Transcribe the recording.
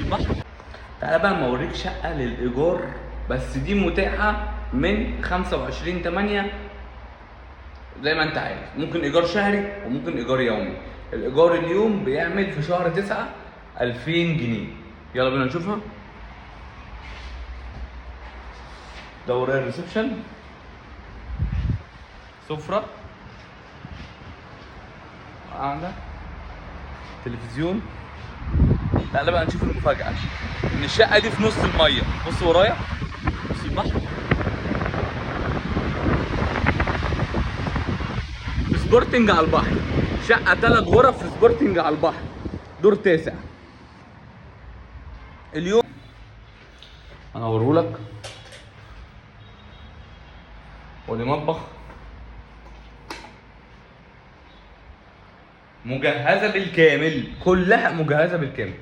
بحر. تعالى بقى اوريك شقه للايجار، بس دي متاحه من 25/8 زي ما انت عايز. ممكن ايجار شهري وممكن ايجار يومي. الايجار اليوم بيعمل في شهر 9 2000 جنيه. يلا بينا نشوفها. ده ورايا الريسبشن، سفرة، قاعدة، تلفزيون. تعالى بقى نشوف المفاجأة، إن الشقة دي في نص المية. بص ورايا، بص البحر، في سبورتنج على البحر. شقة 3 غرف في سبورتنج على البحر، دور 9. اليوم أنا هوريهولك. ودي مطبخ مجهزة بالكامل، كلها مجهزة بالكامل.